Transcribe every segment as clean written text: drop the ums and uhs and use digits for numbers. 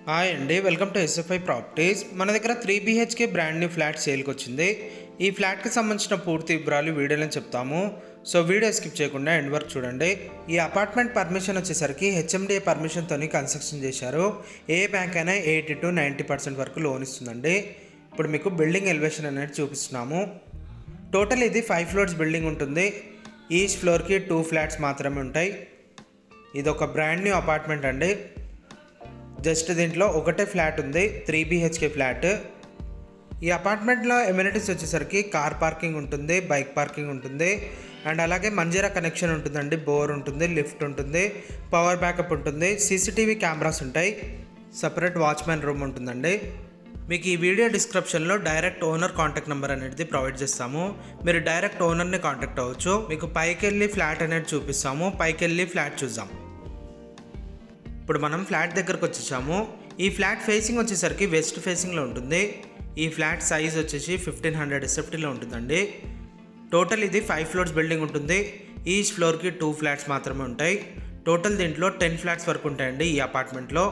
Hi అండి, welcome to SFI properties. మన దగ్గర 3 BHK బ్రాండ్ న్యూ ఫ్లాట్ సేల్కి వచ్చింది. ఈ ఫ్లాట్కి సంబంధించిన పూర్తి వివరాలు వీడియోలో చెప్తాము. సో వీడియో స్కిప్ చేయకుండా ఎండ్ వరకు చూడండి. ఈ అపార్ట్మెంట్ పర్మిషన్ వచ్చేసరికి హెచ్ఎండిఏ పర్మిషన్తో కన్స్ట్రక్షన్ చేశారు. ఏ బ్యాంక్ అయినా 80 to 90% వరకు లోన్ ఇస్తుందండి. ఇప్పుడు మీకు బిల్డింగ్ ఎలివేషన్ అనేది చూపిస్తున్నాము. టోటల్ ఇది 5 floors బిల్డింగ్ ఉంటుంది. ఈచ్ ఫ్లోర్కి 2 ఫ్లాట్స్ మాత్రమే ఉంటాయి. ఇది ఒక బ్రాండ్ న్యూ అపార్ట్మెంట్ అండి. జస్ట్ దీంట్లో ఒకటే ఫ్లాట్ ఉంది, 3 BHK ఫ్లాట్. ఈ అపార్ట్మెంట్లో ఎమ్యూనిటీస్ వచ్చేసరికి కార్ పార్కింగ్ ఉంటుంది, బైక్ పార్కింగ్ ఉంటుంది, అండ్ అలాగే మంజీరా కనెక్షన్ ఉంటుందండి, బోర్ ఉంటుంది, లిఫ్ట్ ఉంటుంది, పవర్ బ్యాకప్ ఉంటుంది, CCTV కెమెరాస్ ఉంటాయి, సపరేట్ వాచ్మెన్ రూమ్ ఉంటుందండి. మీకు ఈ వీడియో డిస్క్రిప్షన్లో డైరెక్ట్ ఓనర్ కాంటాక్ట్ నెంబర్ అనేది ప్రొవైడ్ చేస్తాము. మీరు డైరెక్ట్ ఓనర్ని కాంటాక్ట్ అవ్వచ్చు. మీకు పైకి వెళ్ళి ఫ్లాట్ అనేది చూపిస్తాము. పైకి వెళ్ళి ఫ్లాట్ చూద్దాం. ఇప్పుడు మనం ఫ్లాట్ దగ్గరకు వచ్చేసాము. ఈ ఫ్లాట్ ఫేసింగ్ వచ్చేసరికి వెస్ట్ ఫేసింగ్లో ఉంటుంది. ఈ ఫ్లాట్ సైజ్ వచ్చేసి 1500 SFTలో ఉంటుందండి. టోటల్ ఇది 5 floors బిల్డింగ్ ఉంటుంది. ఈచ్ ఫ్లోర్కి 2 ఫ్లాట్స్ మాత్రమే ఉంటాయి. టోటల్ దీంట్లో 10 ఫ్లాట్స్ వరకు ఉంటాయండి ఈ అపార్ట్మెంట్లో.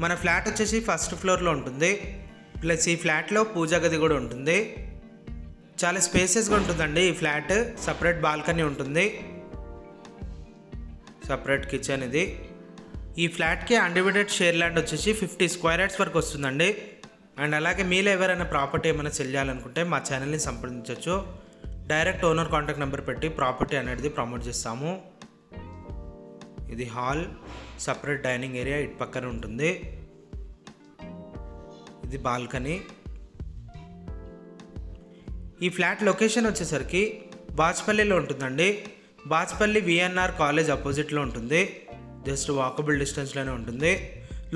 మన ఫ్లాట్ వచ్చేసి ఫస్ట్ ఫ్లోర్లో ఉంటుంది. ప్లస్ ఈ ఫ్లాట్లో పూజా గది కూడా ఉంటుంది. చాలా స్పేసెస్గా ఉంటుందండి ఈ ఫ్లాట్. సపరేట్ బాల్కనీ ఉంటుంది, సపరేట్ కిచెన్. ఇది ఈ ఫ్లాట్కి అన్డివైడెడ్ షేర్ ల్యాండ్ వచ్చేసి 50 square yards వరకు వస్తుందండి. అండ్ అలాగే మీలో ఎవరైనా ప్రాపర్టీ ఏమైనా సెల్ చేయాలనుకుంటే మా ఛానల్ని సంప్రదించవచ్చు. డైరెక్ట్ ఓనర్ కాంటాక్ట్ నెంబర్ పెట్టి ప్రాపర్టీ అనేది ప్రమోట్ చేస్తాము. ఇది హాల్, సపరేట్ డైనింగ్ ఏరియా ఇటు పక్కన ఉంటుంది. ఇది బాల్కనీ. ఈ ఫ్లాట్ లొకేషన్ వచ్చేసరికి బాచ్పల్లిలో ఉంటుందండి. బాచ్పల్లి VNR కాలేజ్ అపోజిట్లో ఉంటుంది. జస్ట్ వాకబుల్ డిస్టెన్స్లోనే ఉంటుంది.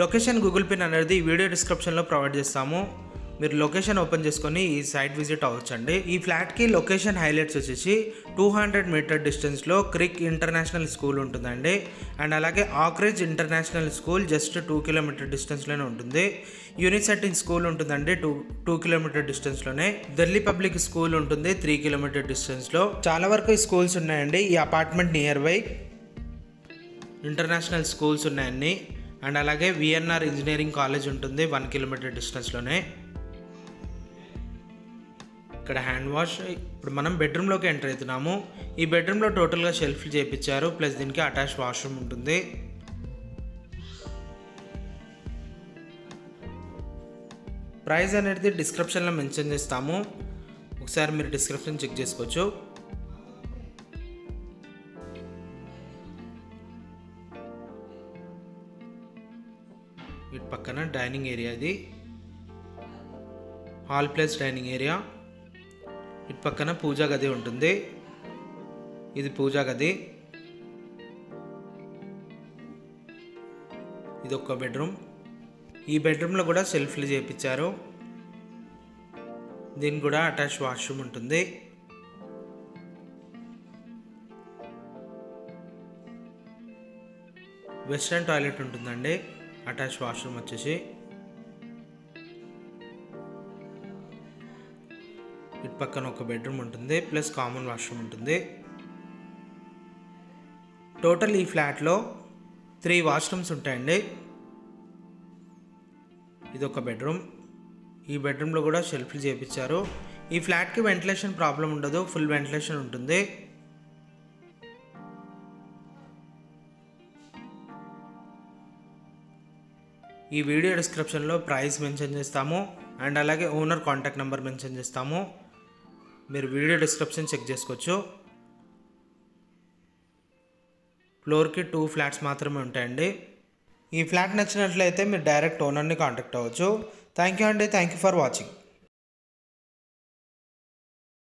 లొకేషన్ గూగుల్ పిన్ అనేది ఈ వీడియో డిస్క్రిప్షన్లో ప్రొవైడ్ చేస్తాము. మీరు లొకేషన్ ఓపెన్ చేసుకొని ఈ సైట్ విజిట్ అవ్వచ్చండి. ఈ ఫ్లాట్కి లొకేషన్ హైలైట్స్ వచ్చేసి 200 meter డిస్టెన్స్లో క్రిక్ ఇంటర్నేషనల్ స్కూల్ ఉంటుందండి. అండ్ అలాగే ఆక్రిడ్జ్ ఇంటర్నేషనల్ స్కూల్ జస్ట్ 2 kilometer డిస్టెన్స్లోనే ఉంటుంది. యూనిసెట్టింగ్ స్కూల్ ఉంటుందండి 2 kilometer డిస్టెన్స్లోనే. ఢిల్లీ పబ్లిక్ స్కూల్ ఉంటుంది 3 kilometer డిస్టెన్స్లో. చాలా వరకు ఈ స్కూల్స్ ఉన్నాయండి ఈ apartment near by. International schools ఉన్నాయండి. అండ్ అలాగే VNR ఇంజనీరింగ్ కాలేజ్ ఉంటుంది 1 kilometer డిస్టెన్స్లోనే. ఇక్కడ హ్యాండ్ వాష్. ఇప్పుడు మనం బెడ్రూమ్లోకి ఎంటర్ అవుతున్నాము. ఈ బెడ్రూమ్లో టోటల్గా షెల్ఫ్లు చేయించారు, ప్లస్ దీనికి అటాచ్ వాష్రూమ్ ఉంటుంది. ప్రైస్ అనేది డిస్క్రిప్షన్లో మెన్షన్ చేస్తాము. ఒకసారి మీరు డిస్క్రిప్షన్ చెక్ చేసుకోవచ్చు. ఇటు పక్కన డైనింగ్ ఏరియా, ఇది హాల్ ప్లస్ డైనింగ్ ఏరియా. ఇటు పక్కన పూజా గది ఉంటుంది. ఇది పూజా గది. ఇది ఒక బెడ్రూమ్. ఈ బెడ్రూమ్లో కూడా సెల్ఫ్లు చేయించారు. దీనికి కూడా అటాచ్ వాష్రూమ్ ఉంటుంది. వెస్ట్రన్ టాయిలెట్ ఉంటుందండి. అటాచ్ వాష్రూమ్ వచ్చేసి ఇటు పక్కన ఒక బెడ్రూమ్ ఉంటుంది, ప్లస్ కామన్ వాష్రూమ్ ఉంటుంది. టోటల్ ఈ ఫ్లాట్లో 3 వాష్రూమ్స్ ఉంటాయండి. ఇది ఒక బెడ్రూమ్. ఈ బెడ్రూమ్లో కూడా షెల్ఫ్లు చేయించారు. ఈ ఫ్లాట్కి వెంటిలేషన్ ప్రాబ్లం ఉండదు, ఫుల్ వెంటిలేషన్ ఉంటుంది. ఈ వీడియో డిస్క్రిప్షన్లో ప్రైస్ మెన్షన్ చేస్తాము. అండ్ అలాగే ఓనర్ కాంటాక్ట్ నెంబర్ మెన్షన్ చేస్తాము. మీరు వీడియో డిస్క్రిప్షన్ చెక్ చేసుకోవచ్చు. ఫ్లోర్కి 2 ఫ్లాట్స్ మాత్రమే ఉంటాయండి. ఈ ఫ్లాట్ నచ్చినట్లయితే మీరు డైరెక్ట్ ఓనర్ని కాంటాక్ట్ అవ్వచ్చు. థ్యాంక్ యూ అండి. Thank you for watching.